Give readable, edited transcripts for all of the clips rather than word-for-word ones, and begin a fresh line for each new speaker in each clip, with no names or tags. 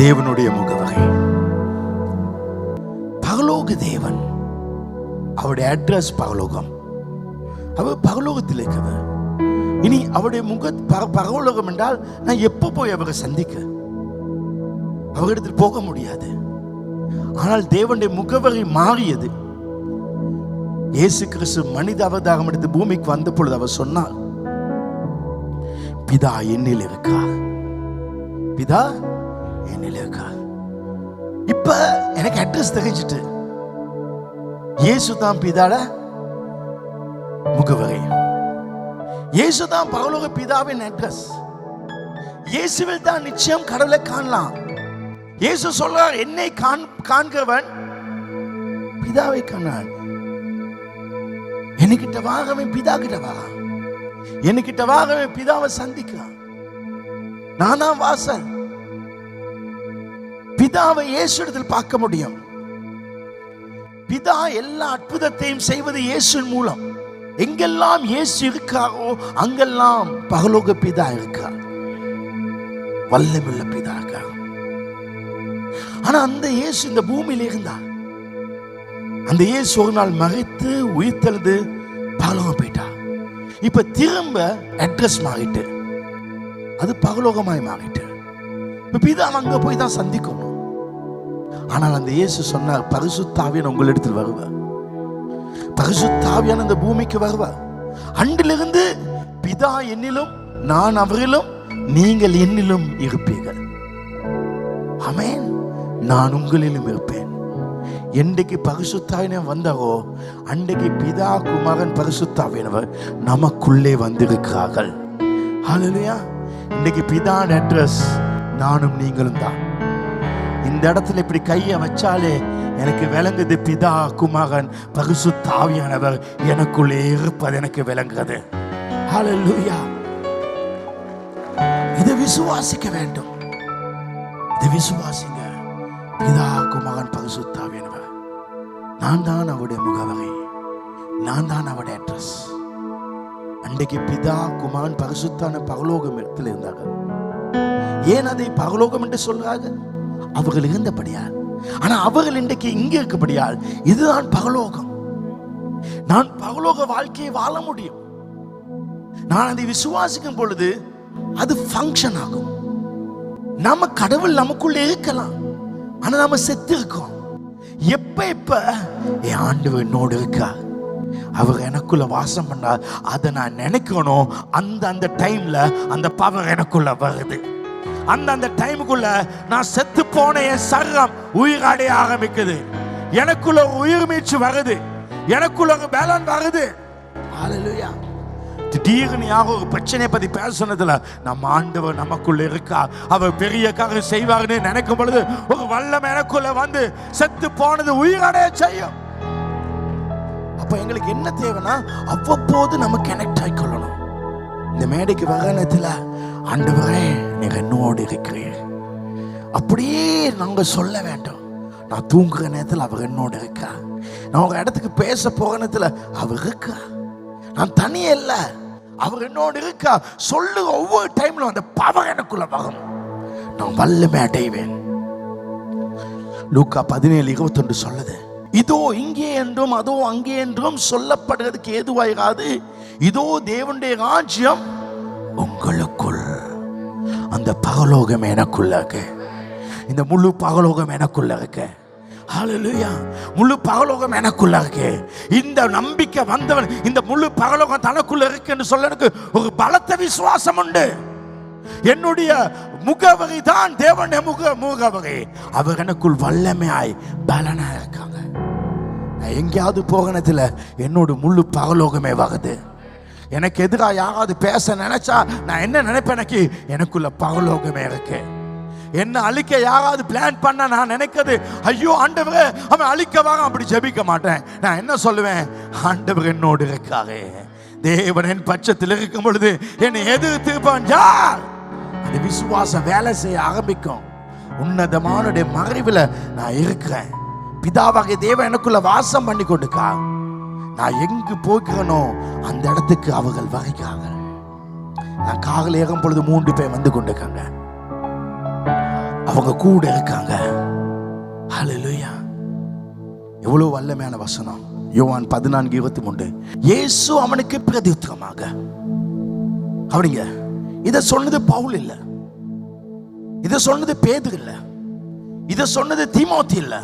தேவனுடைய முகவகை பரலோக தேவன். அவருடைய அட்ரஸ் பரலோகம். அவர் பரலோகத்தில் இருக்கவர். இனி அவருடைய பரலோகம் என்றால் நான் எப்போ போய் அவரை சந்திக்க? அவரிடத்தில் போக முடியாது. ஆனால் தேவனுடைய முகவரி மாறியது. இயேசு கிறிஸ்து மனித அவதாரம் எடுத்து பூமிக்கு வந்த பொழுது அவர் சொன்னார், பிதா என்னில் இருக்கார், பிதா என்னில் இருக்கார். இப்ப எனக்கு அட்ரஸ் தெரிஞ்சிட்டு, இயேசு தான் பிதாட முகவரி, இயேசு தான் பரலோக பிதாவின் அட்ரஸ். இயேசுவில் தான் நிச்சயம் கடவுளை காணலாம். இயேசு சொல்றார், என்னை காண்கிறவன் பிதாவை காணான். என்கிட்ட வாகவே பிதா கிட்ட வா, என்கிட்ட வாகவே பிதாவை சந்திக்கிறான். நான் தான் வாசல். பிதாவை இயேசு இடத்தில் பார்க்க முடியும். பிதா எல்லா அற்புதத்தையும் செய்வது இயேசுவின் மூலம். எங்கெல்லாம் இயேசு இருக்காரோ அங்கெல்லாம் பரலோக பிதா இருக்கார், வல்லமையுள்ள பிதா இருக்கார். ஆனா அந்த இயேசு இந்த பூமியில இருந்தார். அந்த இயேசு ஒரு நாள் மறைத்து உயிர்த்தெழுந்து பரலோகம் போயிட்டார். இப்ப திரும்ப அட்ரஸ் மாறிட்டு, அது பரலோகமாய் மாறிட்டு. இப்ப பிதா அங்க போய் தான் சந்திக்கணும். ஆனால் அந்த இயேசு சொன்னார், பரிசுத்த ஆவியானவர் உங்களிடத்தில் வருவார், பரிசுத்த ஆவியானவர் இந்த பூமிக்கு வருவார். அன்றிலிருந்து பிதா என்னிலும் நான் அவரிலும் நீங்கள் என்னிலும் இருப்பீர்கள். ஆமென். நான் உங்களிலும் இருப்பேன். என்றைக்கு பரிசுத்த ஆவியானவர் வந்தாரோ அன்றைக்கு பிதா குமாரன் பரிசுத்த ஆவியானவர் நமக்குள்ளே வந்திருக்கிறார்கள். ஹல்லேலூயா. இன்றைக்கு பிதான் அட்ரஸ் நானும் நீங்களும் தான். இந்த இடத்துல இப்படி கையை வச்சாலே எனக்கு விளங்குது, பிதா குமாரன் பரிசுத்த ஆவியானவர் எனக்குள்ளே இருப்பது எனக்கு விளங்குது. ஹல்லேலூயா. இதை விசுவாசிக்க வேண்டும். இதை விசுவாசிங்க. பிதா குமாரன் பரிசுத்த ஆவியானவர், நான் தான் அவருடைய முகவரி, நான் தான் அவருடைய அட்ரஸ். அன்றைக்கு பிதா குமாரன் பரிசுத்தான பரலோகம் இடத்தில் இருந்தார்கள். ஏன் அதை பரலோகம் என்று சொல்றார்கள்? அவர்கள் இருந்தபடியால். ஆனா அவர்கள் இன்றைக்கு இங்கே இருக்கப்படியால் இதுதான் பரலோகம். நான் பரலோக வாழ்க்கையை வாழ முடியும். நான் அதை விசுவாசிக்கும் பொழுது அது ஃபங்க்ஷன் ஆகும். நம்ம கடவுள் நமக்குள்ளே இருக்கலாம், ஆனா நம்ம செத்து இருக்கோம். எப்ப என் ஆண்டவர் என்னோடு இருக்கா, அவர் எனக்குள்ள வாசம் பண்ணார், அதை நான் நினைக்கணும். அந்த டைம்ல அந்த பவர் எனக்குள்ள வருது. அந்த டைமுக்குள்ள நான் செத்து போன என் சரீரம் உயிராடைய ஆரம்பிக்குது. எனக்குள்ள ஒரு உயிர் மீட்சி வருது, எனக்குள்ள ஒரு பேலன் வருது. ஹல்லேலூயா. திடீர்னு யாரோ ஒரு பிரச்சனையை பத்தி பேசுனதுல நம்ம ஆண்டவர் நமக்குள்ள இருக்கா, அவர் பெரிய காரியம் செய்வார்னு நினைக்கும் பொழுது ஒரு வல்லமை எனக்குள்ள வந்து செத்து போனது உயிரடைய செய்யும். அப்ப எங்களுக்கு என்ன தேவைன்னா அவ்வப்போது நம்ம கனெக்ட் ஆகிக்கொள்ளணும். இந்த மேடைக்கு வர நேரத்துல, ஆண்டவரே நீங்க என்னோடு இருக்கிறீர், அப்படியே நாங்க சொல்ல வேண்டும். நான் தூங்குற நேரத்தில் அவர் என்னோடு இருக்கா, நான் ஒரு இடத்துக்கு பேச போற நேரத்தில் அவர் இருக்கா, நான் தனியே இல்ல, அவர் என்னோடு இருக்கா சொல்லு. ஒவ்வொரு டைம்ல அந்த பவர் எனக்குள்ள வரும், நான் வல்லமை அடைவேன். லூக்கா 17:21 சொல்லுது, இதோ இங்கே என்றும் அதோ அங்கே என்றும் சொல்லப்படுறதுக்கு ஏதுவாயிராது, இதோ தேவனுடைய ராஜ்யம் உங்களுக்குள். அந்த பரலோகம் எனக்குள்ள இருக்கு, இந்த முழு பரலோகம் எனக்குள்ள இருக்கு. ஹல்லேலூயா. முழு பரலோகம் எனக்குள்ள இருக்கு. இந்த நம்பிக்கை வந்தவன் இந்த முழு பரலோகம் தனக்குள்ள இருக்குன்னு சொல்ல எனக்கு ஒரு பலத்த விசுவாசம் உண்டு. என்னுடைய முகவரி தான் தேவனுடைய முகவரி. அவர் எனக்குள் வல்லமையாய் பலனா இருக்காங்க. எங்கேயாவது போகணத்துல என்னோட முழு பரலோகமே வருது. எனக்கு எதிராக யாராவது பேச நினைச்சா நான் என்ன நினைப்பேன், எனக்குள்ள பரலோகமே இருக்கு. என்ன அழிக்க யாராவது பிளான் பண்ண நான் நினைக்கிறது, ஐயோ ஆண்டவரே அவன் அழிக்க வாங்க, அப்படி ஜெபிக்க மாட்டேன். நான் என்ன சொல்லுவேன், ஆண்டவர் என்னோடு இருக்காரே, தேவன் என் பட்சத்தில் இருக்கும் பொழுது என்னை எதிர்த்திருப்பான் யார்? அந்த விசுவாசம் வேலை செய்ய ஆரம்பிக்கும். உன்னதமான மறைவில் நான் இருக்கிறேன். பிதாவாகிய தேவன் எனக்குள்ள வாசம் பண்ணி கொண்டுக்கா. நான் எங்கு போகிறேனோ அந்த இடத்துக்கு அவர்கள் வருகிறார்கள். நான் காரில் ஏறும் பொழுது 3 பேர் வந்து கொண்டிருக்காங்க. அவங்க கூட இருக்காங்க. ஹல்லேலூயா. எவ்வளவு வல்லமையான வசனம். யோவான் 14:23. இயேசு அவனுக்கு பிரதியுத்தரமாக, அப்படிங்க இத சொன்னது பவுல் இல்ல, இத சொன்னது பேதுரு இல்ல, இத சொன்னது தீமோத்தி இல்ல,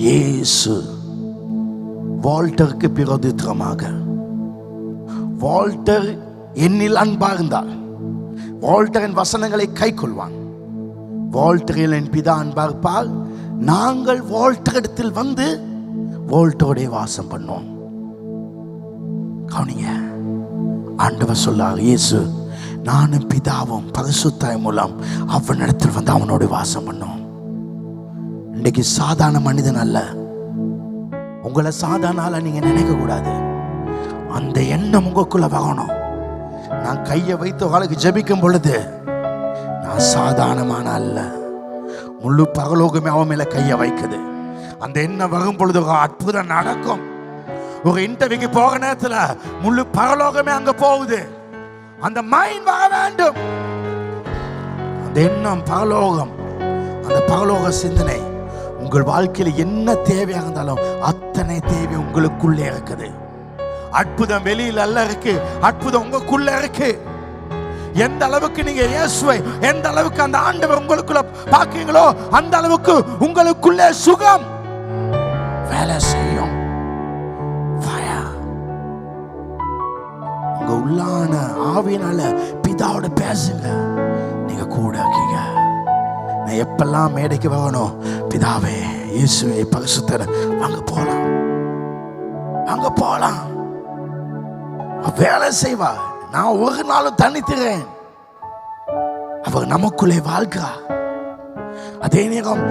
இயேசு வால்டருக்கு பிரதியுத்தரமாக. வால்டர் என்னில் அன்பார்ந்தால் வால்டரின் வசனங்களை கை கொள்வான். வால்டரில் என் பிதா அன்பார்ப்பால் நாங்கள் வால்டர் இடத்தில் வந்து வால்டரோட வாசம் பண்ணோம். கவனிங்க, ஆண்டவர் சொல்லார், இயேசு நானும் பிதாவும் பரிசுத்தாய் மூலம் அவனிடத்தில் வந்து அவனோட வாசம் பண்ணோம். இன்னைக்கு சாதாரண மனிதன் அல்ல, உங்களை சாதாரண ஆள நீங்க நினைக்க கூடாது. அந்த எண்ணம் உங்களுக்குள்ள வரணும். நான் கையை வைத்து அவளுக்கு ஜெபிக்கும் பொழுது நான் சாதாரணமான அல்ல, முழு பரலோகமே அவன் மேல கையை வைக்குது. அந்த எண்ணம் வரும் பொழுது ஒரு அற்புதம் நடக்கும். ஒரு இன்டர்வியூக்கு போக நேரத்துல முழு பரலோகமே அங்க போகுது. அந்த மைண்ட் வர வேண்டும். அந்த எண்ணம் பரலோகம், அந்த பரலோக சிந்தனை உங்கள் வாழ்க்கையில என்ன தேவையாக இருந்தாலும் அத்தனை தேவை உங்களுக்குள்ளே இருக்குது. அற்புதம் வெளியில அல்ல இருக்கு, அற்புதம் உங்களுக்குள்ள இருக்கு. எந்த அளவுக்கு நீங்க இயேசுவை, எந்த அளவுக்கு அந்த ஆண்டவர் உங்களுக்குள்ள பாக்கீங்களோ அந்த அளவுக்கு உங்களுக்குள்ள சுகம் வேலை செய்யும். உங்க உள்ளான ஆவியினால பிதாவோட பேசுங்க. நீங்க கூட இருக்கீங்க. நான் எப்பெல்லாம் மேடைக்கு வரணும், பிதாவே இயேசுவை பரிசுத்தர் அங்க போலாம், அங்க போலாம். வேலை செய்வா. நான் ஒரு நாளும் தனித்துறேன். அவர் நமக்குள்ளே வாழ்கிறா. அதே நேரம்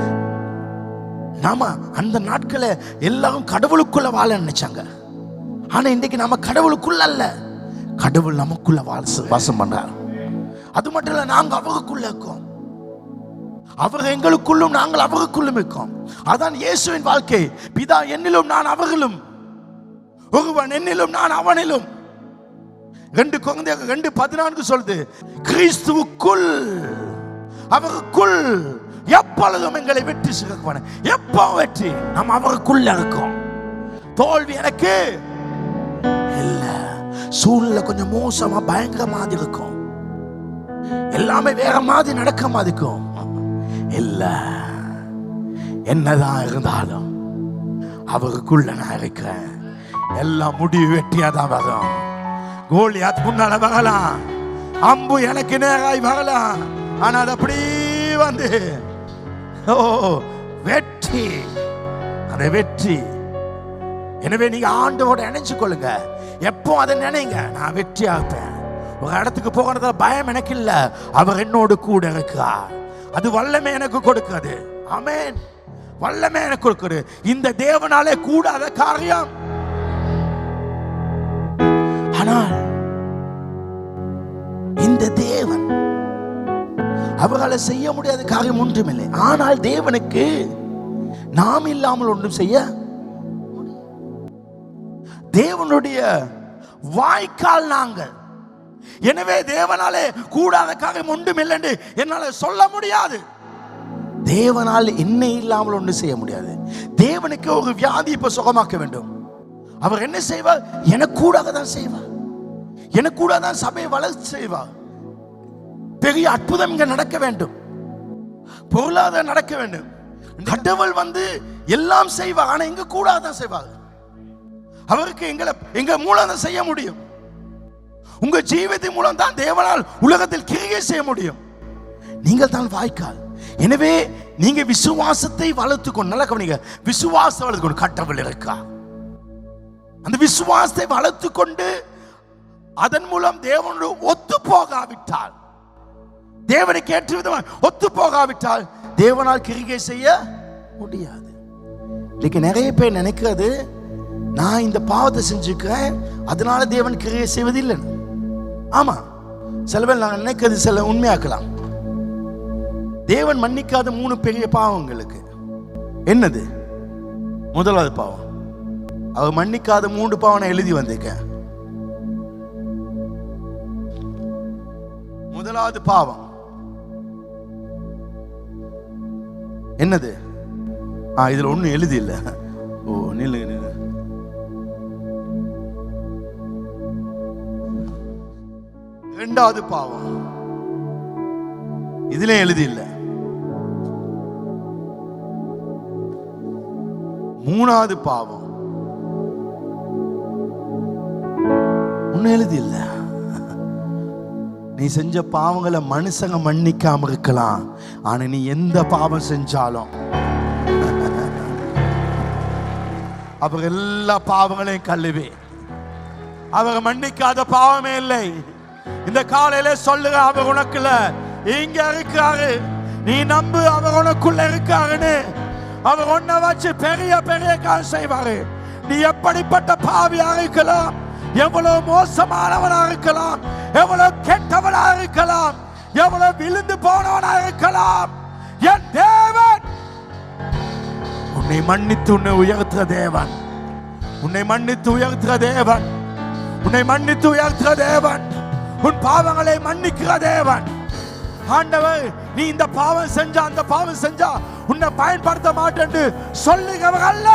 நாம அந்த நாட்களை எல்லாரும் கடவுளுக்குள்ள வாழ நினைச்சாங்க. ஆனா இன்றைக்கு நாம கடவுளுக்குள்ள அல்ல, கடவுள் நமக்குள்ள வாசம் பண்றார். அது மட்டும் இல்ல, நாங்க அவருக்குள்ள இருக்கோம், அவர் எங்களுக்குள்ளும் நாங்கள் அவருக்குள்ளும் இருக்கோம். அதான் இயேசுவின் வாழ்க்கை. பிதா என்னிலும் நான் அவர்களும், ஒருவன் என்னிலும் நான் அவனிலும். 2 கொரிந்தியர் 2:14 சொல்லுது, கிறிஸ்துவுக்குள் அவருக்குள் எப்பொழுதும் எங்களை வெற்றி சிறப்பான. எப்போ வெற்றி? நாம் அவருக்குள்ள இருக்கோம். தோல்வி எனக்கு இல்ல. சூழ்நிலை கொஞ்சம் மோசமா பயங்கர மாதிரி இருக்கும், எல்லாமே வேற மாதிரி நடக்க மாதிரி இருக்கும். இல்ல, என்னதான் இருந்தாலும் அவருக்குள்ள நான் இருக்கிறேன். எல்லாம் முடிவு வெற்றியா தான் வரும். கோலியாத் முன்னால வரலாம், அம்பு எனக்கு நேராய் வரலாம், ஆனா அது அப்படி வந்து வெற்றி, அந்த வெற்றி. எனவே நீங்க ஆண்டவோட இணைச்சு கொள்ளுங்க. எப்போ அதை நினைங்க, நான் வெற்றியா இருப்பேன். ஒரு இடத்துக்கு போகிறதுல பயம் எனக்கு இல்ல, அவர் என்னோடு கூட இருக்கிறார். அது வல்லமை எனக்கு கொடுக்கிறது. ஆமென். வல்லமை எனக்கு கொடுக்கிறது. இந்த தேவனாலே கூடாத காரியம். ஆனால் இந்த தேவன், அவரால் செய்ய முடியாத காரியம் ஒன்றுமில்லை. ஆனால் தேவனுக்கு நாம் இல்லாமல் ஒன்றும் செய்ய, தேவனுடைய வாய்க்கால் நாங்கள். எனவே தேவனாலே கூடாத காரியம் ஒன்றுமில்லை என்று என்னால சொல்ல முடியாது. தேவனால் என்னை இல்லாமல் ஒன்றும் செய்ய முடியாது. தேவனுக்கு ஒரு வியாதி இப்ப சுகமாக்க வேண்டும், அவர் என்ன செய்வார்? எனக்கு கூட தான் செய்வார். எனக்கு கூட தான் சபையை வளர்ச்சி செய்வார். பெரிய அற்புதம் இங்க நடக்க வேண்டும், பொருளாதாரம் நடக்க வேண்டும். கடவுள் வந்து எல்லாம் செய்வார், ஆனா எங்க கூட தான் செய்வார். அவருக்கு எங்க மூலம் தான் செய்ய முடியும். உங்க ஜீவிதத்தின் மூலம் தான் தேவனால் உலகத்தில் கிரியை செய்ய முடியும். நீங்கள் தான் வாய்க்கால். எனவே நீங்க விசுவாசத்தை வளர்த்துக்கொண்டு, நல்லா கவனிங்க, விசுவாசத்தை வளர்த்துக்கொண்டு, கடவுள் இருக்கா, அந்த விசுவாசத்தை வளர்த்து கொண்டு அதன் மூலம் தேவனோடு ஒத்து போகாவிட்டால், தேவனுக்கு ஏற்ற விதமாக ஒத்து போகாவிட்டால் தேவனால் கிரியை செய்ய முடியாது. இன்னைக்கு நிறைய பேர் நினைக்கிறது, நான் இந்த பாவத்தை செஞ்சுக்கிறேன் அதனால தேவன் கிரியை செய்வதில்லை. ஆமா, சில பேர் நாங்கள் நினைக்கிறது சில உண்மையாக்கலாம். தேவன் மன்னிக்காத 3 பெரிய பாவங்களுக்கு என்னது? முதலாவது பாவம், அவர் மன்னிக்காத 3 பாவம் நான் எழுதி வந்திருக்கேன். முதலாவது பாவம் என்னது? இதுல ஒண்ணு எழுதி இல்ல. ஓ, நில்லு. இரண்டாவது பாவம் இதுல எழுதி இல்ல. மூணாவது பாவம் ஒண்ணு எழுதி இல்ல. நீ செஞ்ச பாவங்களை மனுஷங்க மன்னிக்காம இருக்கலாம், ஆனா நீ எந்த பாவம் செஞ்சாலும் அவங்க எல்லா பாவங்களையும் கழுவி அவங்க மன்னிக்காத பாவமே இல்லை. இந்த காலையில சொல்லுங்க, அவர் உனக்குள்ள இங்க இருக்காரு, நீ நம்பு, அவர் உனக்குள்ள இருக்காருன்னு. அவர் உன்னை வச்சு பெரிய பெரிய காரியம் செய்வாரு. நீ எப்படிப்பட்ட பாவியா இருக்கலாம், எவ்வளவு மோசமானவனா இருக்கலாம், எவ்வளவு கெட்டவனா இருக்கலாம், எவ்வளவு விழுந்து போனவனா இருக்கலாம், என் தேவன் உன்னை மன்னித்து உன்னை உயர்த்துற தேவன், உன்னை மன்னித்து உயர்த்துற தேவன், உன்னை மன்னித்து உயர்த்துற தேவன், உன் பாவங்களை மன்னிக்கிற தேவன். ஆண்டவர், நீ இந்த பாவம் செஞ்சா அந்த பாவம் செஞ்சா உன்னை பயன்படுத்த மாட்டேன்னு சொல்லுகிறவர் அல்ல.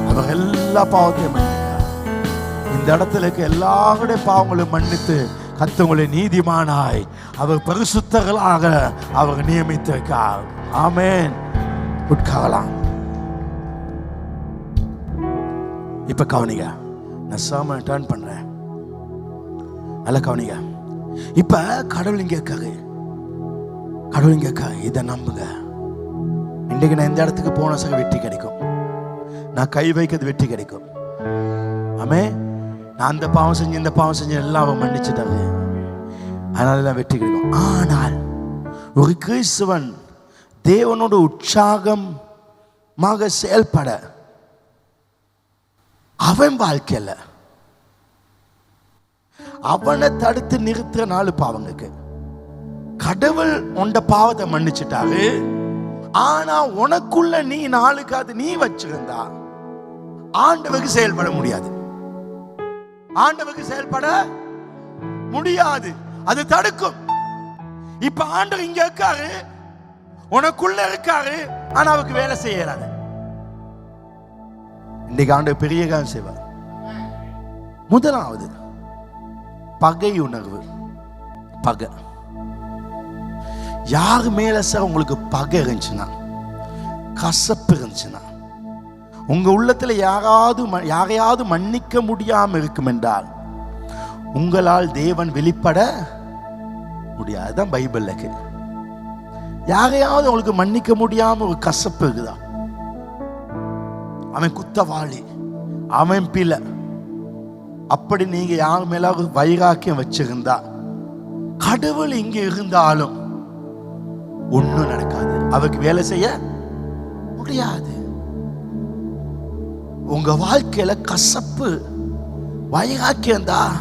அவர் எல்லா பாவத்தையும் மன்னிக்கிறார். இந்த இடத்துல இருக்க எல்லாருடைய பாவங்களையும் மன்னித்து கர்த்தரை நீதிமானாய் அவர் பரிசுத்தர்களாக அவர் நியமித்திருக்கார். ஆமென். உட்காரலாம். இப்ப கவனிங்க, நான் சாம டர்ன் பண்றேன், நல்ல கவனிங்க. இப்ப கடவுள் இங்க இருக்காரு, கடவுள் இங்க இருக்காரு, இதை நம்புங்க. இன்றைக்கு நான் இந்த இடத்துக்கு போன சக வெற்றி கிடைக்கும், நான் கை வைக்கிறது வெற்றி கிடைக்கும். ஆமே, நான் அந்த பாவம் செஞ்சு இந்த பாவம் செஞ்சு எல்லாம் அவன் மன்னிச்சுட்டாங்க, அதனால எல்லாம் வெற்றி கிடைக்கும். ஆனால் ஒரு கிறிஸ்தவன் தேவனோட உற்சாகமாக செயல்பட அவன் வாழ்க்கையில அவனை தடுத்து நிறுத்துற 4 பாவங்களுக்கு கடவுள் உண்ட பாவத்தை மன்னிச்சுட்டாரு. ஆனா உனக்குள்ள நீ 4 நீ வச்சிருந்தா ஆண்டவருக்கு செயல்பட முடியாது, ஆண்டவருக்கு செயல்பட முடியாது, அது தடுக்கும். இப்ப ஆண்டவர் இங்க இருக்காரு, உனக்குள்ள இருக்காரு, ஆனா அவருக்கு வேலை செய்யறாரு. இன்னைக்கு ஆண்டவர் பெரிய காரியம் செய்வார். முதலாவது பகை உணர்வு. பகை யாரு மேல சார் உங்களுக்கு பகை இருந்துச்சுன்னா, கசப்பு இருந்துச்சுன்னா, உங்க உள்ளத்துல யாரையாவது மன்னிக்க முடியாம இருக்கும் என்றால் உங்களால் தேவன் வெளிப்பட முடியாது. அதுதான் பைபிள்ல இருக்கு. யாரையாவது உங்களுக்கு மன்னிக்க முடியாம ஒரு கசப்பு இருக்குதா, அவன் குத்தவாளி, அவன் பிள்ளை, அப்படி நீங்க யார் மேல வைராக்கியம் வச்சிருந்தா கடவுள் இங்க இருந்தாலும் ஒண்ணும் நடக்காது, அவருக்கு வேலை செய்ய முடியாது. உங்க வாழ்க்கையில கசப்பு வைராக்கியம் தான்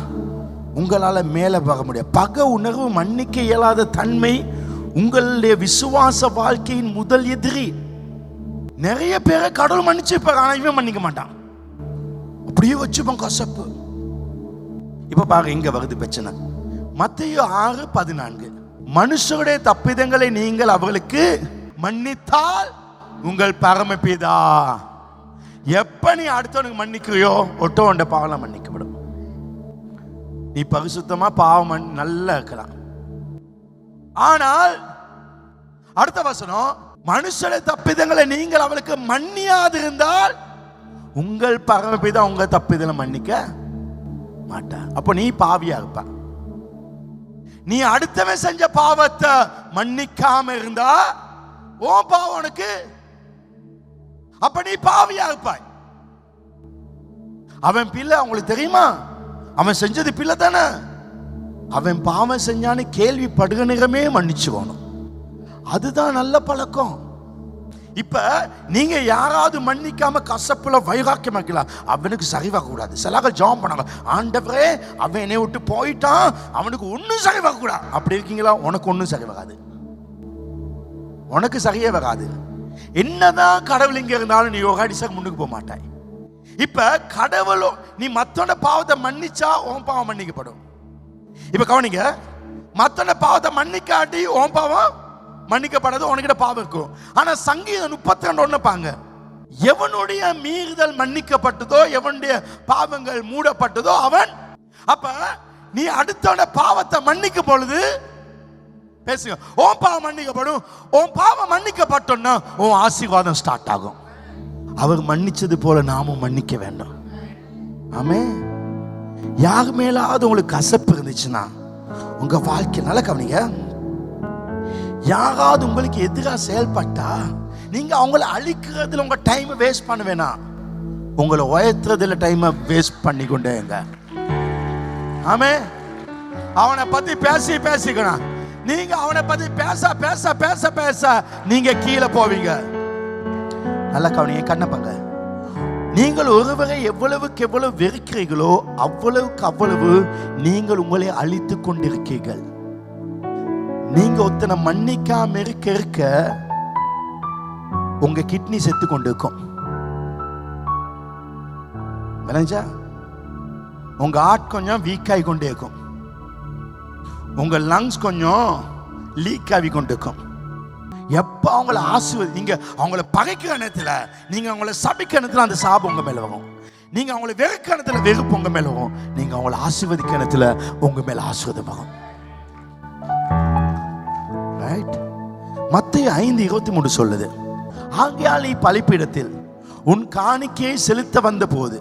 உங்களால மேல வர முடியாது. பகை உணர்வு, மன்னிக்க இயலாத தன்மை உங்களுடைய விசுவாச வாழ்க்கையின் முதல் எதிரி. நிறைய பேரை கடவுள் மன்னிச்சுப்பாங்க, ஆனா இவன் மன்னிக்க மாட்டான், அப்படியே வச்சுப்பான் கசப்பு. இப்ப பாருங்க, இங்க வருது பிரச்சனை. மத்தேயு 6:14, மனுஷருடைய தப்பிதங்களை நீங்கள் அவர்களுக்கு மன்னித்தால் உங்கள் பரமபிதா. எப்ப நீ அடுத்தவனுக்கு மன்னிக்கிறியோ ஒட்டோண்ட பாவம் மன்னிக்கப்படும். நீ பரிசுத்தமா பாவம் நல்லா இருக்கலாம். ஆனால் அடுத்த வசனம், மனுஷருடைய தப்பிதங்களை நீங்கள் அவளுக்கு மன்னியாது இருந்தால் உங்கள் பரமபிதா உங்க தப்பிதங்களை மன்னிக்க மாட்டார். அப்ப நீ பாவியா இருப்ப. நீ அடுத்தவன் செஞ்ச பாவத்தை மன்னிக்காம இருந்தா ஓ பாவம் உனக்கு, அப்ப நீ பாவியா இருப்பாய். அவன் பிள்ளை, உங்களுக்கு தெரியுமா, அவன் செஞ்சது பிள்ளை தானே, அவன் பாவம் செஞ்சான்னு கேள்விப்படுகிற நேரமே மன்னிச்சுக்கணும். அதுதான் நல்ல பழக்கம். இப்ப நீங்க யாராவது மன்னிக்காம கசப்புல வைராக்கியம் வைக்கலாம், அவனுக்கு சரிவாக கூடாது. சிலர்கள் ஜெபம் பண்ணாங்க, ஆண்டவரே அவன் என்னை விட்டு போயிட்டான், அவனுக்கு ஒன்னும் சரிவாக கூடாது. அப்படி இருக்கீங்களா? உனக்கு ஒன்னும் சரி வராது, உனக்கு சரியே வராது. என்னதான் கடவுள் இங்க இருந்தாலும் நீ யோகா டிசா முன்னுக்கு போக மாட்டாய். இப்ப கடவுளும் நீ மத்தோட பாவத்தை மன்னிச்சா உன் பாவம் மன்னிக்கப்படும். இப்ப கவனிங்க, மத்தோட பாவத்தை மன்னிக்காட்டி உன் பாவம் மன்னிக்கப்படாது, உனக்கிட்ட பாவம் இருக்கும். ஆனா சங்கீதம் 32 பாங்க, எவனுடைய மீறுதல் மன்னிக்கப்பட்டதோ, எவனுடைய பாவங்கள் மூடப்பட்டதோ அவன். அப்ப நீ அடுத்தவன பாவத்தை மன்னிக்கும் பொழுது பேசுங்க, உன் பாவம் மன்னிக்கப்படும். உன் பாவம் மன்னிக்கப்பட்டோன்னா உன் ஆசீர்வாதம் ஸ்டார்ட் ஆகும். அவர் மன்னிச்சது போல நாமும் மன்னிக்க வேண்டும். ஆமே. யார் மேலாவது உங்களுக்கு கசப்பு இருந்துச்சுன்னா உங்க வாழ்க்கை நல்ல கவனிங்க, யாராவது உங்களுக்கு எதிராக செயல்பட்டா நீங்க அவங்கள அழிக்கிறதுல உங்க டைம் வேஸ்ட் பண்ண வேணாம், உங்களை உயர்த்துறதுல டைமை வேஸ்ட் பண்ணி கொண்டேங்க. ஆமே. அவனை பத்தி பேசிக்கணும். நீங்க அவனை பத்தி பேச பேச பேச பேச நீங்க கீழே போவீங்க. நல்ல கவனிங்க, கண்ணப்பங்க. நீங்கள் ஒருவரை எவ்வளவுக்கு எவ்வளவு வெறுக்கிறீர்களோ அவ்வளவுக்கு அவ்வளவு நீங்கள் உங்களை அழித்துக் கொண்டிருக்கீர்கள். நீங்க ஒருத்தனை மன்னிக்காம இருக்க உங்க கிட்னி செத்து கொண்டு இருக்கும். உங்க ஹார்ட் கொஞ்சம் வீக் ஆகி கொண்டே இருக்கும். உங்க லங்ஸ் கொஞ்சம் லீக் ஆகி கொண்டு இருக்கும். எப்ப அவங்கள நீங்க அவங்கள பகைக்கிற நேரத்துல, நீங்க அவங்கள சபிக்கிற நேரத்துல அந்த சாபம் உங்க மேல வரும். நீங்க அவங்கள வெறுக்கிற நேரத்துல வெறுப்பு உங்க மேல வரும். நீங்க அவங்கள ஆசீர்வதிக்கிற நேரத்துல உங்க மேல ஆசீர்வாதம் வரும். ரைட்? மத்தேயு 5:23 சொல்லுது, ஆகையால் நீ பலிபீடத்தில் உன் காணிக்கையை செலுத்த வந்த போது,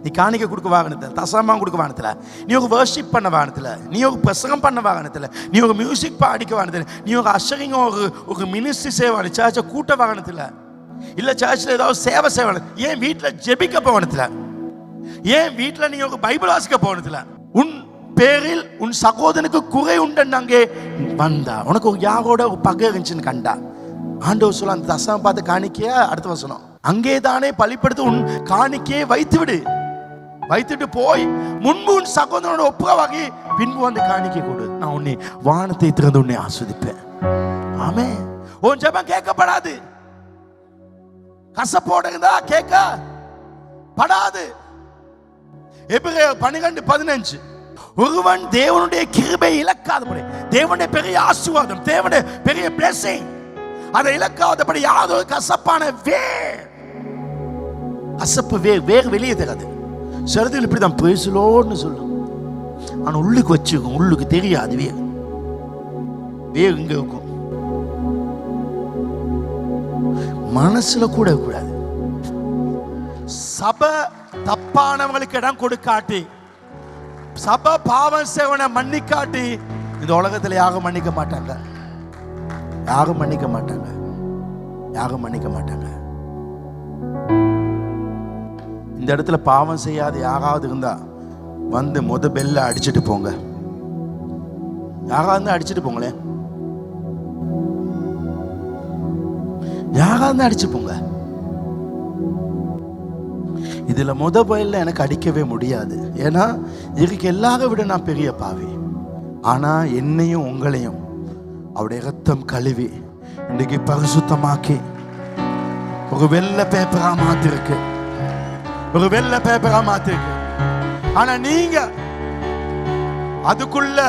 நீ காணிக்கை கொடுக்க வாகனத்தில், தசமா கொடுக்க வாகனத்தில், நீ ஒரு வர்ஷிப் பண்ண வாகனத்தில், நீ ஒரு பிரசங்கம் பண்ண வாகனத்தில், நீ ஒரு மியூசிக் பாடிக்க வாகனத்தில், நீ ஒரு அஷரிங் ஒரு மினிஸ்ட்ரி சேவை சர்ச்சை கூட்ட வாகனத்தில், இல்லை சர்ச்சில் ஏதாவது சேவை செய்வாங்க, ஏன் வீட்டில் ஜெபிக்க போகணத்தில், ஏன் வீட்டில் நீ ஒரு பைபிள் வாசிக்க போகணத்தில், உன் பேரில் உன் சகோதரனுக்கு குறை உண்டு அங்கே வந்தா, உனக்கு ஒரு யாரோட ஒரு பகை இருந்துச்சுன்னு கண்டா, ஆண்டவர் சொல்ல அந்த தசம் பார்த்து காணிக்கையா, அடுத்த வசனம், அங்கே தானே பலிப்படுத்த உன் காணிக்கையை வைத்துட்டு போய் முன்பு உன் சகோதரனோட ஒப்புரவாகி பின்பு வந்து காணிக்கை கொடு, நான் உன்னை வானத்தை திறந்து உன்னை ஆஸ்வதிப்பேன். ஆமே. உன் ஜெபம் கேட்கப்படாது, கசப்போட இருந்தா கேட்கப்படாது. எபிரேயர் 12:15, ஒருவன் தேவனுடைய கிருபை இழக்காதபடி, தேவனுடைய பெரிய ஆசீர்வாதம், தேவனுடைய பெரிய blessing அதை இழக்காதபடி யாதொரு கசப்பான கசப்பு வேறு வெளியே தராது. சிலதுகள் இப்படிதான் பேசலோன்னு சொல்லும், ஆனா உள்ளுக்கு வச்சுக்கும், உள்ளுக்கு தெரியாது வேறு இங்க இருக்கும், மனசுல கூட கூடாது. சபை தப்பானவங்களுக்கு இடம் கொடுக்காட்டி, சபை பாவம் சேவனை மன்னிக்காட்டி இந்த உலகத்துல யாரும் மன்னிக்க மாட்டாங்க, யாரும் மன்னிக்க மாட்டாங்க, யாரும் மன்னிக்க மாட்டாங்க. இந்த இடத்துல பாவம் செய்யாத யாராவது இருந்தா வந்து பெல்ல அடிச்சுட்டு போங்க, யாராவது அடிச்சுட்டு போங்களேன், யாராவது அடிச்சு போங்க. இதுல பெல்ல எனக்கு அடிக்கவே முடியாது, ஏன்னா இதுக்கு எல்லாரை விட நான் பெரிய பாவி. ஆனா என்னையும் உங்களையும் அவருடைய ரத்தம் கழுவி இன்னைக்கு பரிசுத்தமாக்கி ஒரு வெள்ளை பேப்பரா மாத்திருக்கு, ஒரு வெள்ளை பேப்பரா மாத்திருக்கு. ஆனா நீங்க அதுக்குள்ள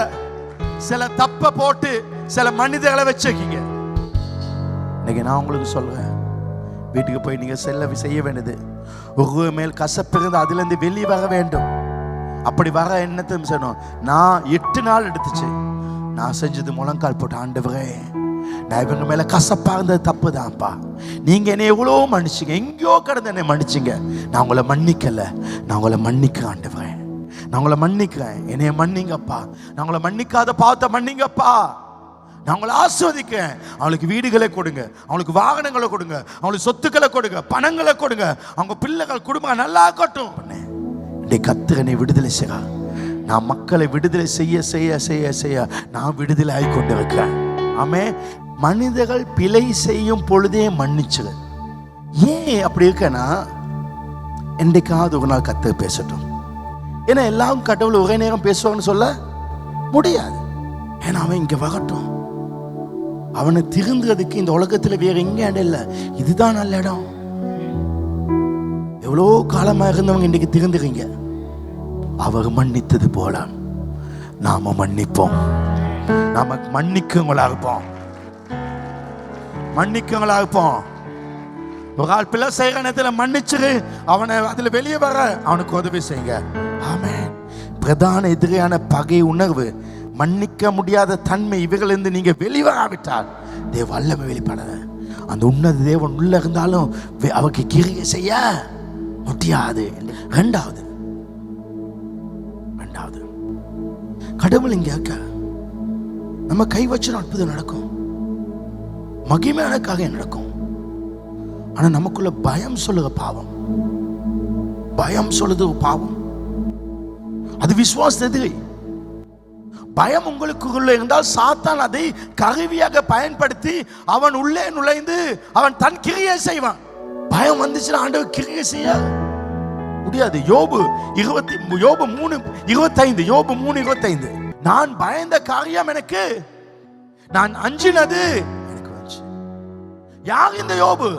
சில தப்ப போட்டு சில மனிதர்களை வச்சிருக்கீங்க. இன்னைக்கு நான் உங்களுக்கு சொல்றேன், வீட்டுக்கு போய் நீங்க செய்ய வேண்டியது, ஒரு மேல் கசப்பு இருந்து அதுல இருந்து வெளியே வர வேண்டும். அப்படி வர என்னத்தை செய்யணும், நான் 8 நாள் எடுத்துச்சு, நான் செஞ்சது முழங்கால் போட்டு, ஆண்டவரே நான் இவங்க மேல கசப்பா இருந்தது தப்பு தான்ப்பா, நீங்க என்னை எவ்வளோ மன்னிச்சிங்க, எங்கேயோ கடந்து என்னை மன்னிச்சிங்க, நான் உங்களை மன்னிக்கல, நான் உங்களை மன்னிக்கிறேன் ஆண்டவரே, நான் உங்களை மன்னிக்கிறேன், என்னைய மன்னிங்கப்பா, நான் உங்களை மன்னிக்காத பாவத்தை மன்னிங்கப்பா, நான் உங்களை ஆஸ்வதிக்கிறேன். அவங்களுக்கு வீடுகளை கொடுங்க, அவங்களுக்கு வாகனங்களை கொடுங்க, அவங்களுக்கு சொத்துக்களை கொடுங்க, பணங்களை கொடுங்க, அவங்க பிள்ளைகள் குடும்பம் நல்லா இருக்கட்டும். கர்த்தரை விடுதலை செய்ய, நான் மக்களை விடுதலை செய்ய செய்ய செய்ய செய்ய நான் விடுதலை ஆகி கொண்டு இருக்கிறேன். ஆமே. மனிதர்கள் பிழை செய்யும் பொழுதே மன்னிச்சு, ஏன் அப்படி இருக்கேன்னா என்னைக்காவது ஒரு நாள் கர்த்தர் பேசட்டும். ஏன்னா எல்லாரும் கடவுள் ஒரே நேரம் பேசுவாங்கன்னு சொல்ல முடியாது. ஏன்னா அவன் இங்க வரட்டும், அவனை திருந்துறதுக்கு இந்த உலகத்துல வேற எங்க இடம் இல்லை, இதுதான் நல்ல இடம். எவ்வளோ காலமா இருந்தவங்க இன்னைக்கு திருந்துறீங்க. அவர் மன்னித்தது போல நாம மன்னிப்போம், நாம மன்னிக்கவங்களா இருப்போம். மன்னிக்கவங்களா இருப்போம். ஒரு ஆள் பிள்ளை செய்கிற நேரத்தில் மன்னிச்சிரு, அவனை அதில் வெளியே வர அவனுக்கு உதவி செய்யுங்க. ஆமென். பிரதான எதிரியான பகை உணர்வு, மன்னிக்க முடியாத தன்மை, இவைகளிலிருந்து நீங்க வெளிவராவிட்டால் தேவ வல்லமை வெளிப்பட அந்த உன்னத தேவன் உள்ள இருந்தாலும் அவருக்கு கிரியை செய்ய முடியாது. ரெண்டாவது கடவுள் இங்க நம்ம கை வச்சு அற்புதம் நடக்கும், மகிமையானக்காக நடக்கும். ஆனா நமக்குள்ள பயம் சொல்லுக பாவம், பயம் சொல்லுது பாவம். அது விசுவாசத்தை பயம் உங்களுக்குள்ள இருந்தால் சாத்தான் அதை கருவியாக பயன்படுத்தி அவன் உள்ளே நுழைந்து அவன் தன் கிரியை செய்வான். பயம் வந்துச்சுன்னா ஆண்டவர் கிரியை செய்ய முடியாது. யோபு 3:25 நான் பயந்த காரியம் எனக்கு, நான் அஞ்சினது எனக்கு வந்து. யார் இந்த யோபு?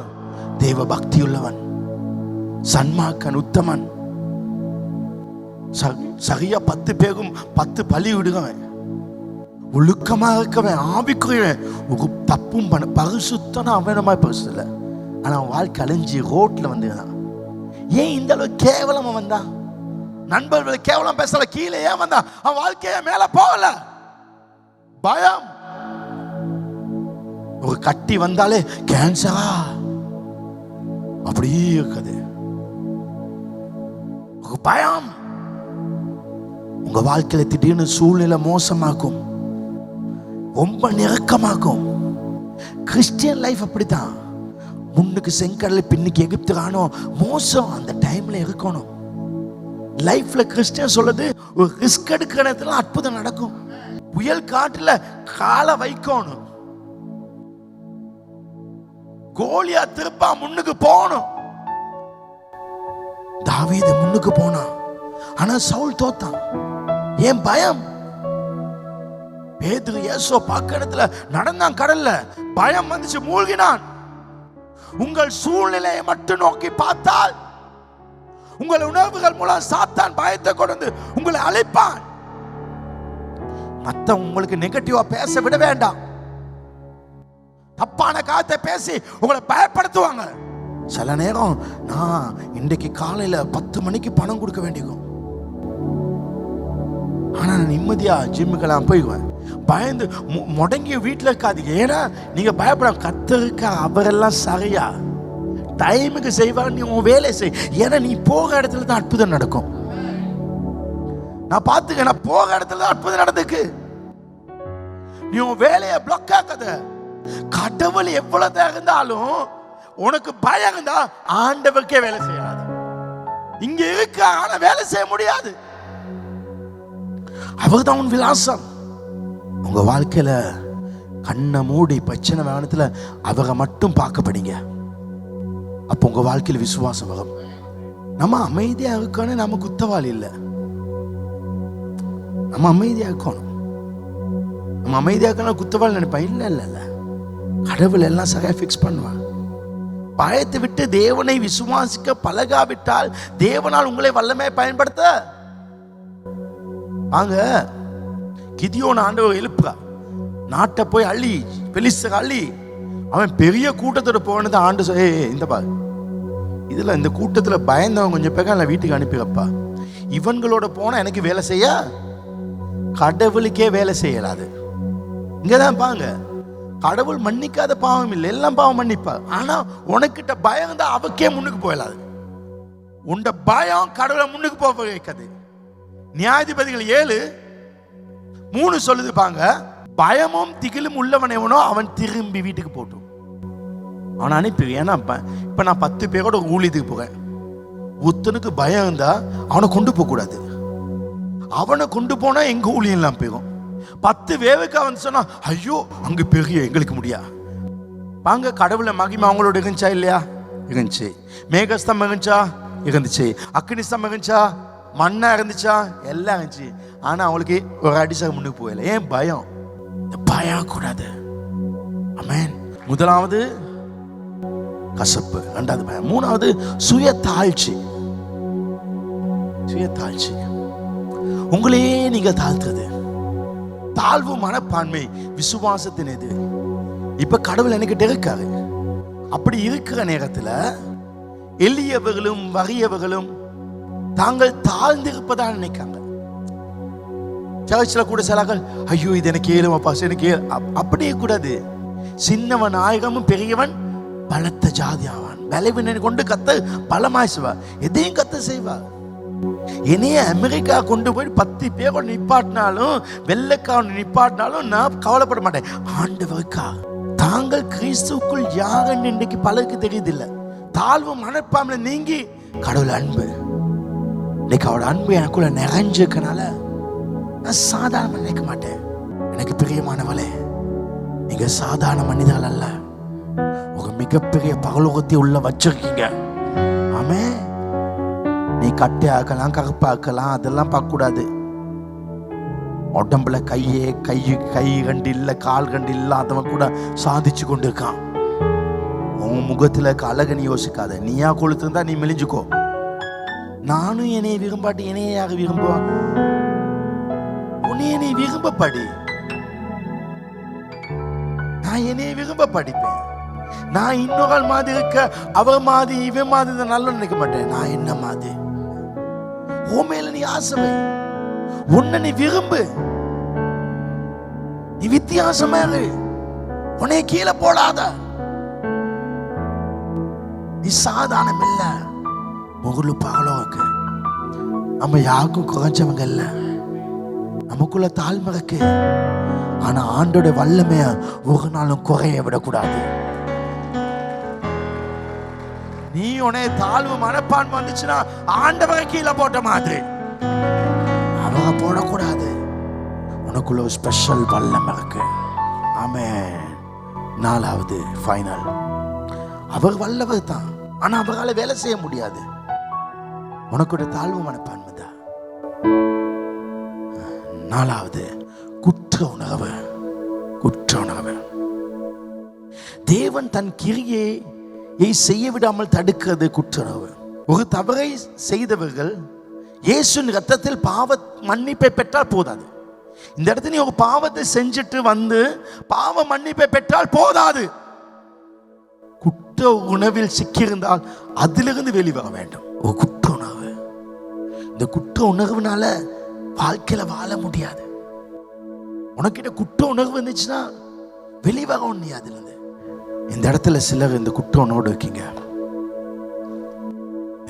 தேவ பக்தி உள்ளவன், சன்மார்க்கன், உத்தமன், சரியா 10 பேரும் 10 பலி விடுகவன், ஒழுக்கமா இருக்கவன், ஆவிக்குரியவன், ஒரு தப்பும் பண்ண பரிசுத்தனா அவனமா பரிசு இல்லை. ஆனா அவன் வாழ்க்கை அழிஞ்சி ரோட்ல வந்து ஏன் இந்த அளவு கேவலமா வந்தான்? நண்பர்கள் கேவலம் பேசல, கீழே ஏன் வந்தான்? அவன் வாழ்க்கைய மேல போகல. பயம். ஒரு கட்டி வந்தாலே கேன்சரா அப்படியே இருக்குது. ஒரு பயம் உங்க வாழ்க்கையில திடீர்னு சூழ்நிலை மோசமாக்கும், ரொம்ப நெருக்கமாக்கும். கிறிஸ்டியன் லைஃப் அப்படித்தான். முன்னுக்கு செங்கடலை, பின்னுக்கு எகிப்து காணும், மோசம் அந்த டைம்ல இருக்கணும். லைஃப்ல கிறிஸ்டியன் சொல்றது ஒரு ரிஸ்க் எடுக்கிற நேரத்துல அற்புதம் நடக்கும். புயல் காட்டுல காலை வைக்கணும், கோலியா திருப்பா முன்னுக்கு போகணும். தாவீது முன்னுக்கு போனான், ஆனா சவுல் தோத்தான். ஏன்? பயம். பேதுரு இயேசு பக்கத்துல நடந்தான் கடல்ல, பயம் வந்துச்சு, மூழ்கினான். உங்கள் சூழ்நிலையை மட்டும் நோக்கி பார்த்தால் உங்கள் உணர்வுகள் மூலம் சாத்தான் பயத்தை கொண்டு உங்களை அழைப்பான். மத்த உங்களுக்கு நெகட்டிவா பேச விட வேண்டாம். தப்பான காரியத்தை பேசி உங்களை பயப்படுத்துவாங்க. சில நேரம் நான் இன்றைக்கு காலையில 10 மணிக்கு பணம் கொடுக்க வேண்டியிருக்கும், ஆனா நான் நிம்மதியா ஜிம்முக்கெல்லாம் போயிடுவேன். பயந்து முடங்கி வீட்டில் இருக்காதீங்க. ஏன்னா நீங்க பயப்பட கத்தருக்க அவரெல்லாம் சரியா டைமுக்கு செய்வாங்க. நீ உன் வேலை செய். ஏன்னா நீ போக இடத்துல தான் அற்புதம் நடக்கும். நான் பார்த்துக்க, நான் போக இடத்துல தான் அற்புதம் நடந்துக்கு. நீ உன் வேலையை பிளாக் ஆக்காத. கடவுள் எவ்வளவு இருந்தாலும் உனக்கு பயம் இருந்தா ஆண்டவருக்கே வேலை செய்யாது. இங்க இருக்க ஆனா வேலை செய்ய முடியாது. அவர்தான் உன் விலாசம். உங்க வாழ்க்கையில கண்ணை மூடி பிரச்சனை வேணத்துல அவரை மட்டும் பார்க்கப்படுங்க. அப்போ உங்க வாழ்க்கையில விசுவாசம் வரும். நம்ம அமைதியா இருக்கணும், நம்ம குத்தவாளி இல்லை. நம்ம அமைதியா இருக்கணும். நம்ம அமைதியா இருக்கணும் குத்தவாளி நினைப்பேன். இல்ல இல்ல இல்ல, கடவுள் எல்லாம் சரியா ஃபிக்ஸ் பண்ணுவான். பயத்தை விட்டு தேவனை விசுவாசிக்க பழகாவிட்டால் தேவனால் உங்களை வல்லமை பயன்படுத்த வாங்க. கிதியோன் ஆண்டவர் எழுப்புறா, நாட்டை போய் அள்ளி பெலிஸ்தர் அள்ளி, அவன் பெரிய கூட்டத்தோட போனது ஆண்டு இந்த பாரு, இதுல இந்த கூட்டத்துல பயந்தவன் கொஞ்சம் பேர் நான் வீட்டுக்கு அனுப்பிடப்பா. இவன்களோட போனா எனக்கு வேலை செய்ய, கடவுளுக்கே வேலை செய்யலாது. இங்கதான் பாங்க, கடவுள் மன்னிக்காத பாவம் இல்லை, எல்லாம் பாவம் மன்னிப்பா. ஆனா உனக்கிட்ட பயம் தான் அவக்கே முன்னுக்கு போயலாது. உண்ட பயம் கடவுளை முன்னுக்கு போக வைக்காது. நியாயாதிபதிகள் 7:3 சொல்லுது பாங்க, பயமும் திகிலும் உள்ளவன் எவனோ அவன் திரும்பி வீட்டுக்கு போட்டும். அவன் அனுப்பி. ஏன்னா இப்ப நான் 10 பேரோட ஊழியத்துக்கு போறேன். ஒருத்தனுக்கு பயம் இருந்தா அவனை கொண்டு போக கூடாது. அவனை கொண்டு போனா எங்க ஊழியம் எல்லாம் போயிடும். 10 வேவுக்கு அவன் சொன்னா ஐயோ அங்க பெரிய எங்களுக்கு முடியா பாங்க. கடவுளை மகிமை அவங்களோட இருந்துச்சா இல்லையா? இருந்துச்சு. மேகஸ்தம் இருந்துச்சா? இருந்துச்சு. அக்னிஸ்தம் இருந்துச்சா? மண்ணா இருந்துச்சா? எல்லாம் இருந்துச்சு. ஆனா அவங்களுக்கு ஒரு அடிசாக முன்னுக்கு போகல. ஏன்? பயம். பயம் கூடாது. ஆமென். முதலாவது கசப்பு, இரண்டாவது பயம், மூணாவது சுய தாழ்ச்சி. சுய தாழ்ச்சி, உங்களையே நீங்க தாழ்த்துறது. தாழ்வு மனப்பான்மை விசுவாசத்தின் எது. இப்ப கடவுள் என்கிட்ட இருக்காரு. அப்படி இருக்கிற நேரத்தில் எளியவர்களும் வறியவர்களும் தாங்கள் தாழ்ந்திருப்பதா நினைக்காங்க. சர்ச்சில் கூட சிலர்கள் ஐயோ இது எனக்கு ஏழுமாப்பா எனக்கு அப்படியே கூடாது. சின்னவன் ஆயிரமும் பெரியவன் பலத்த ஜாதி ஆவான். பலவினை கொண்டு கத்த பலமாய்ச்சுவா, எதையும் கத்த செய்வா. என்னைய அமெரிக்கா கொண்டு போய் 10 பேர் நிப்பாட்டினாலும் வெள்ளைக்காரன் நிப்பாட்டினாலும் நான் கவலைப்பட மாட்டேன். ஆண்டவருக்கா தாங்கள் கிறிஸ்துக்குள் யாருன்னு இன்றைக்கு பலருக்கு தெரியுதில்லை. தாழ்வு மனப்பான்மை நீங்கி கடவுள் அன்பு, இன்னைக்கு அவரோட அன்பு எனக்குள்ள நிறைஞ்சிருக்கனால நான் சாதாரண நினைக்க மாட்டேன். எனக்கு பிரியமானவளே, நீங்க சாதாரண மனிதர்கள் அல்ல, ஒரு மிகப்பெரிய பரலோகத்தை உள்ள வச்சிருக்கீங்க. ஆமே, நீ கட்டையாக்கலாம் கருப்பாக்கலாம் அதெல்லாம் பார்க்க கூடாது. உடம்புல கை கண்டு இல்லை கால் கண்டு இல்லாதவன் கூட சாதிச்சு கொண்டு இருக்கான். உன் முகத்துல அழகு நீ யோசிக்காத. நீயா கொளுத்திருந்தா நீ மெலிஞ்சுக்கோ. நானும் என்னைய விரும்பாட்டி என்னைய யாரு விரும்புவான்? உன்னைய நீ விரும்ப படி. நான் என்னைய விரும்ப படிப்பேன். நான் இன்னொரு மாதிரி இருக்க அவர் மாதிரி இவன் மாதிரி நல்ல நினைக்க மாட்டேன். நான் என்ன மாதிரி உன் மேல நீ ஆசை, உன்னை நீ விரும்பு, நீ வித்தியாசமா இரு, உன்னைய கீழே போடாத. நீ சாதாரணம் இல்ல, முகலு பரலோகக்கு. நம்ம யாருக்கும் குறைஞ்சவங்க இல்ல, நமக்குள்ள தாழ்மை இருக்கு. ஆனா ஆண்டோட வல்லமைய ஒரு நாளும் குறைய விடக்கூடாது. நீ உன்னை தாழ்வு மனப்பான்மை வந்துச்சுன்னா ஆண்டவரை கீழே போட்ட மாதிரி அவங்க போடக்கூடாது. உனக்குள்ள ஒரு ஸ்பெஷல் வல்லமை இருக்கு. ஆமென். 4வது ஃபைனல், அவர் வல்லவர் தான், ஆனா அவரால் வேலை செய்ய முடியாது. உனக்குடைய தாழ்வு மனப்பான்மை தான். 4வது குற்ற உணர்வு. குற்ற உணர்வு. தேவன் தன் கிரியை செய்ய விடாமல் தடுக்கிறது குற்ற உணர்வு. ஒரு தவறை செய்தவர்கள் இயேசுவின் ரத்தத்தில் பாவ மன்னிப்பை பெற்றால் போதாது. இந்த இடத்துல நீ ஒரு பாவத்தை செஞ்சுட்டு வந்து பாவ மன்னிப்பை பெற்றால் போதாது. குற்ற உணவில் சிக்கியிருந்தால் அதிலிருந்து வெளிவர வேண்டும். ஒரு குற்ற உணர்வு. இந்த குற்ற உணர்வுனால வாழ்க்கையில வாழ முடியாது. உனக்கிட்ட குற்ற உணர்வு இருந்துச்சுன்னா வெளிவர ஒண்ணு அதுல இருந்து. இந்த இடத்துல சிலர் இந்த குற்ற உணர்வோடு இருக்கீங்க.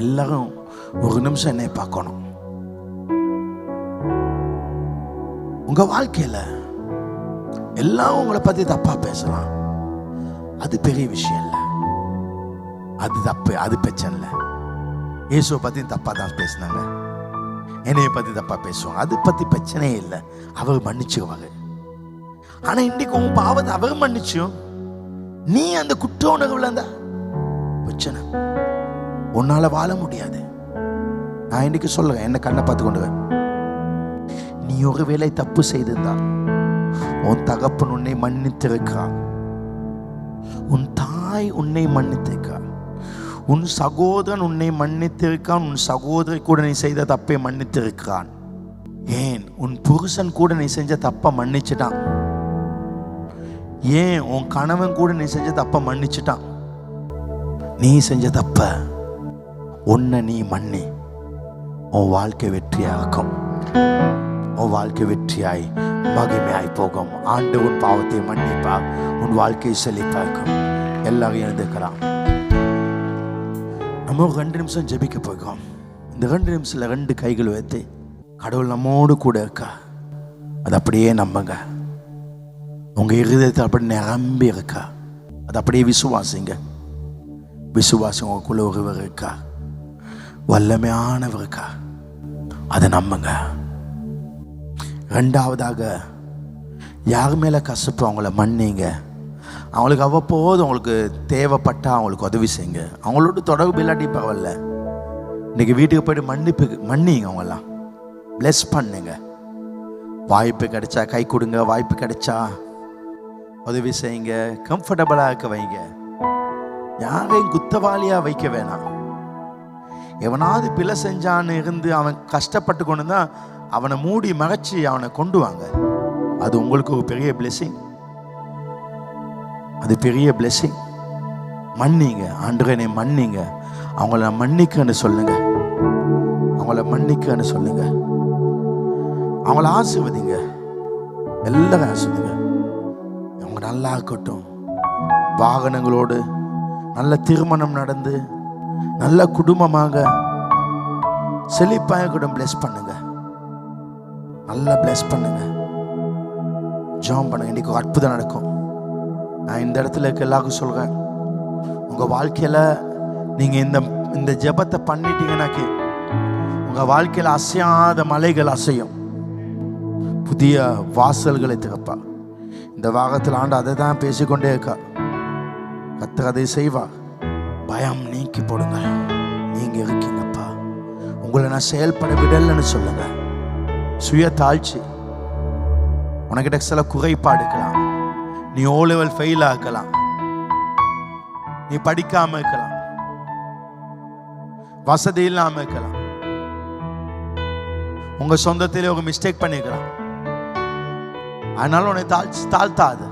எல்லாரும் ஒரு நிமிஷம் என்னை பார்க்கணும். உங்க வாழ்க்கையில எல்லாரும் உங்களை பத்தி தப்பா பேசலாம், அது பெரிய விஷயம் இல்லை, அது தப்பு, அது பிரச்சனை இல்லை. இயேசுவை பத்தி தப்பா தான் பேசினாங்க, என்னைய பத்தி தப்பா பேசுவாங்க, அது பத்தி பிரச்சனையே இல்லை, அவர் மன்னிச்சுவாங்க. ஆனா இன்னைக்கு உங்க பாவத்தை அவர் மன்னிச்சும் நீ அந்த குற்ற உணர்வுல இருந்தா பிரச்சனை, உன்னால வாழ முடியாது. நான் இன்னைக்கு சொல்றேன், என்ன கண்ணை பார்த்து கொண்டு வர. நீ ஒருவேளை தப்பு செய்திருந்தால் உன் தகப்பன் உன்னை மன்னித்திருக்கிறான், உன் தாய் உன்னை மன்னித்திருக்கிறான், உன் சகோதரன் உன்னை மன்னித்திருக்கான், உன் சகோதரி கூட நீ செய்த தப்பை மன்னித்திருக்கிறான். ஏன் உன் புருஷன் கூட நீ செஞ்ச தப்பை மன்னிச்சுட்டான். ஏன் உன் கணவன் கூட நீ செஞ்ச தப்பை மன்னிச்சுட்டான். நீ செஞ்ச தப்ப உன்னை நீ மன்னி, உன் வாழ்க்கை வெற்றியா இருக்கும். உன் வாழ்க்கை வெற்றியாய் மகிமையாய் போகும். ஆண்டு உன் பாவத்தை மன்னிப்பா, உன் வாழ்க்கை செழிப்பா இருக்கும். எல்லாரும் எழுந்துக்கலாம். நம்ம 2 நிமிஷம் ஜெபிக்க போகிறோம். இந்த 2 நிமிஷத்துல 2 கைகள் வைத்து கடவுள் நம்மோடு கூட இருக்கா அது அப்படியே நம்புங்க. உங்க இருதயத்தை அப்படி நிரம்பி இருக்கா அது அப்படியே விசுவாசிங்க. விசுவாசி உங்களுக்குள்ள ஒருவர் இருக்கா, வல்லமையானவர் இருக்கா, அதை நம்புங்க. 2வதாக யார் மேல கசப்பு அவங்கள மன்னிங்க. அவங்களுக்கு அவ்வப்போது அவங்களுக்கு தேவைப்பட்டா அவங்களுக்கு உதவி செய்யுங்க. அவங்களோட தொடர்பு இல்லாட்டி பரவாயில்ல, இன்னைக்கு வீட்டுக்கு போயிட்டு மன்னிங்க. அவங்கெல்லாம் பிளஸ் பண்ணுங்க. வாய்ப்பு கிடைச்சா கை கொடுங்க, வாய்ப்பு கிடைச்சா உதவி செய்யுங்க. கம்ஃபர்டபுளா இருக்க வைங்க. யாரையும் குத்தவாளியா வைக்க வேணாம். எவனாவது பிழை செஞ்சான்னு இருந்து அவன் கஷ்டப்பட்டு கொண்டு தான் அவனை மூடி மறைச்சி அவனை கொண்டு வாங்க. அது உங்களுக்கு ஒரு பெரிய பிளெஸிங். அது பெரிய blessing. மன்னிங்க, ஆண்டவரே என்னை மன்னிங்க, அவங்கள நான் மன்னிக்கன்னு சொல்லுங்க. அவங்கள மன்னிக்கன்னு சொல்லுங்க. அவங்கள ஆசீர்வதிங்க, எல்லாரும் ஆசீர்வதிங்க. அவங்க நல்லா இருக்கட்டும், வாகனங்களோடு நல்ல திருமணம் நடந்து நல்ல குடும்பமாக செழிப்பாக கூட பிளஸ் பண்ணுங்க, நல்லா பிளஸ் பண்ணுங்க. ஜெபம் பண்ணுங்க. இன்னைக்கு ஒரு அற்புதம் நடக்கும். நான் இந்த இடத்துல இருக்க எல்லாருக்கும் சொல்றேன், உங்க வாழ்க்கையில நீங்க இந்த ஜெபத்தை பண்ணிட்டீங்கன்னாக்கி உங்க வாழ்க்கையில அசையாத மலைகள் அசையும், புதிய வாசல்களை திறப்பா. இந்த வாரத்தில் ஆண்டு அதை தான் பேசிக்கொண்டே இருக்கா. கர்த்தர் அதை செய்வார். பயம் நீக்கி போடுங்க. நீங்க இருக்கீங்கப்பா, உங்களை நான் செயல்பட விடலன்னு சொல்லுங்க. சுய தாழ்ச்சி. உனக்கிட்ட சில குறைபாடு இருக்கலாம், நீ ஓ லெவல் ஃபெயில் ஆக்கலாம், நீ படிக்காம இருக்கலாம், வசதி இல்லாம இருக்கலாம், உங்க சொந்தத்திலே ஒரு மிஸ்டேக் பண்ணிக்கலாம். அதனால உன்னை தாழ்த்தாது.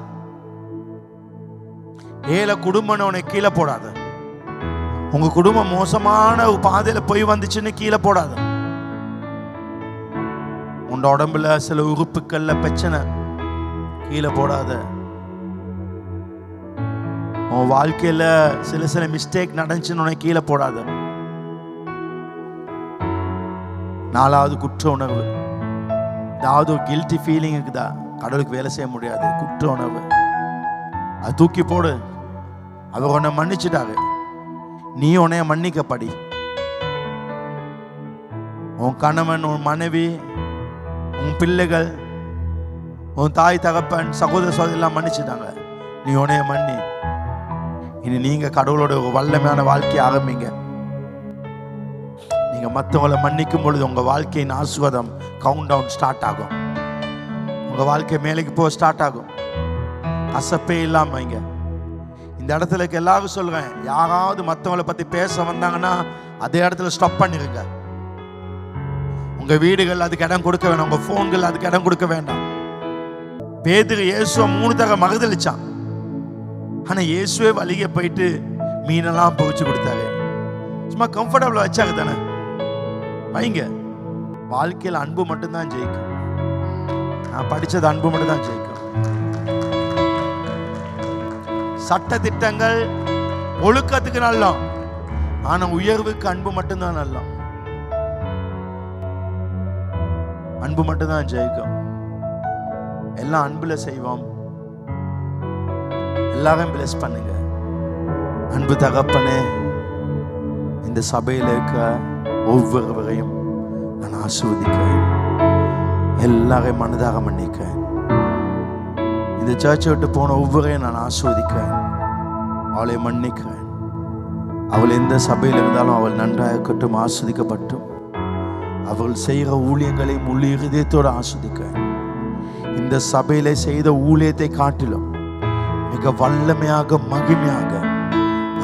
ஏழை குடும்பம் உன்னை கீழே போடாது. உங்க குடும்பம் மோசமான ஒரு பாதையில போய் வந்துச்சுன்னு கீழே போடாது. உன் உடம்புல சில உறுப்புகள்ல பிரச்சனை, கீழே போடாத. உன் வாழ்க்கையில சில மிஸ்டேக் நடந்துச்சுன்னு உன்னை கீழே போடாத. நாலாவது குற்ற உணர்வு. ஏதாவது ஒரு கில்ட்டி ஃபீலிங் இருக்குதா? கடவுளுக்கு வேலை செய்ய முடியாது, குற்ற உணர்வு. அது தூக்கி போடு. அவர் உன்னை மன்னிச்சுட்டாரு, நீ உன்னைய மன்னிக்கப்படி. உன் கணவன், உன் மனைவி, உன் பிள்ளைகள், உன் தாய் தகப்பன், சகோதர சகோதரி எல்லாம் மன்னிச்சுட்டாங்க, நீ உன்னைய மன்னி. இனி நீங்க கடவுளோட ஒரு வல்லமையான வாழ்க்கையை ஆரம்பிங்க. நீங்க மற்றவங்களை மன்னிக்கும் பொழுது உங்க வாழ்க்கையின் ஆசீர்வாதம் கவுண்ட் டவுன் ஸ்டார்ட் ஆகும். உங்க வாழ்க்கை மேலைக்கு போக ஸ்டார்ட் ஆகும். கசப்பே இல்லாம இங்க இந்த இடத்துல எல்லாரும் சொல்றேன், யாராவது மற்றவங்களை பத்தி பேச வந்தாங்கன்னா அதே இடத்துல ஸ்டாப் பண்ணிருங்க. உங்க வீடுகள் அதுக்கு இடம் கொடுக்க வேண்டாம், உங்க போன்கள் அதுக்கு இடம் கொடுக்க வேண்டாம். பேதுரு இயேசுவை 3 தடவை மறுதலிச்சான். ஆனா இயேசுவே வலிக போயிட்டு மீனெல்லாம் பொறிச்சு கொடுத்தாரு. சும்மா கம்ஃபர்டபுளா வச்சாங்க தானே, வைங்க. வாழ்க்கையில் அன்பு மட்டும்தான் ஜெயிக்கும். நான் படிச்சது அன்பு மட்டும்தான் ஜெயிக்கும். சட்ட திட்டங்கள் ஒழுக்கத்துக்கு நல்லா, ஆனா உயர்வுக்கு அன்பு மட்டும்தான் நல்லா. அன்பு மட்டும்தான் ஜெயிக்கும். எல்லாம் அன்புல செய்வோம். எல்லாரும் பிளஸ் பண்ணுங்க. அன்பு தகப்பனே, இந்த சபையில் இருக்க ஒவ்வொருவரையும் நான் ஆசீர்வதிக்கிறேன். எல்லாரையும் மனதாக மன்னிக்கிறேன். இந்த சர்ச்சை விட்டு போன ஒவ்வொருவரையும் நான் ஆசீர்வதிக்கிறேன். அவளை மன்னிக்கிறேன். அவள் எந்த சபையில் இருந்தாலும் அவள் நன்றாக இருக்கட்டும், ஆஸ்வதிக்கப்பட்டும். அவள் செய்கிற ஊழியங்களை முழு இருதயத்தோடு ஆஸ்வதிக்கிறேன். இந்த சபையில செய்த ஊழியத்தை காட்டிலும் மிக வல்லமையாக மகிமையாக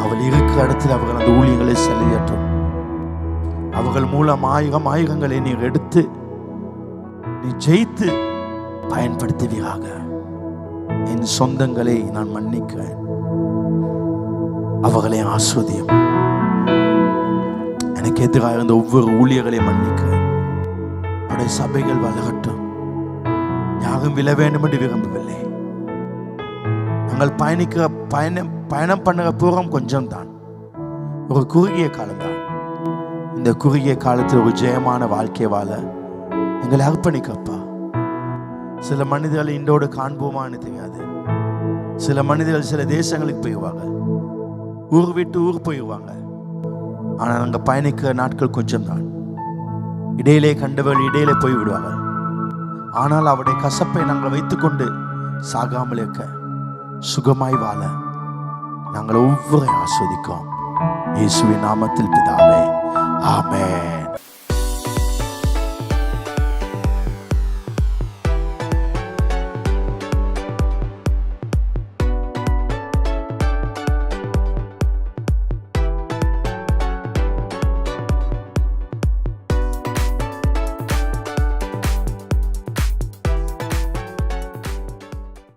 அவள் இருக்கிற இடத்தில் அவர்கள் அந்த ஊழியங்களை செய்யட்டும். அவர்கள் மூலம் ஆயிரங்களை நீர் எடுத்து நீ ஜெயித்து பயன்படுத்துவீராக. என் சொந்தங்களை நான் மன்னிக்கிறேன். அவர்களை ஆஸ்வதியும். எனக்கு எதிராக இருந்த ஒவ்வொரு ஊழியர்களையும் மன்னிக்கிறேன். அவருடைய சபைகள் வளரட்டும். யாரும் விழ வேண்டும் என்று விரும்பவில்லை. நாங்கள் பயணம் பண்ணுற பூரம் கொஞ்சம் தான், ஒரு குறுகிய காலம்தான். இந்த குறுகிய காலத்தில் ஒரு ஜெயமான வாழ்க்கை வாழ எங்களை அர்ப்பணிக்கப்பா. சில மனிதர்கள் இன்றோடு காண்போமான்னு தெரியாது. சில மனிதர்கள் சில தேசங்களுக்கு போயிடுவாங்க, ஊர் விட்டு ஊர் போயிடுவாங்க. ஆனால் நாங்கள் பயணிக்கிற நாட்கள் கொஞ்சம் தான். இடையிலே கண்டவர்கள் இடையிலே போய் விடுவாங்க. ஆனால் அவருடைய கசப்பை நாங்கள் வைத்துக்கொண்டு சாகாமல் இருக்க, சுகமாய் வாழ நாங்கள் ஒவ்வொரு ஆஸ்வதிக்கோம். இயேசுவின் நாமத்தில் பிதாவே, ஆமென்.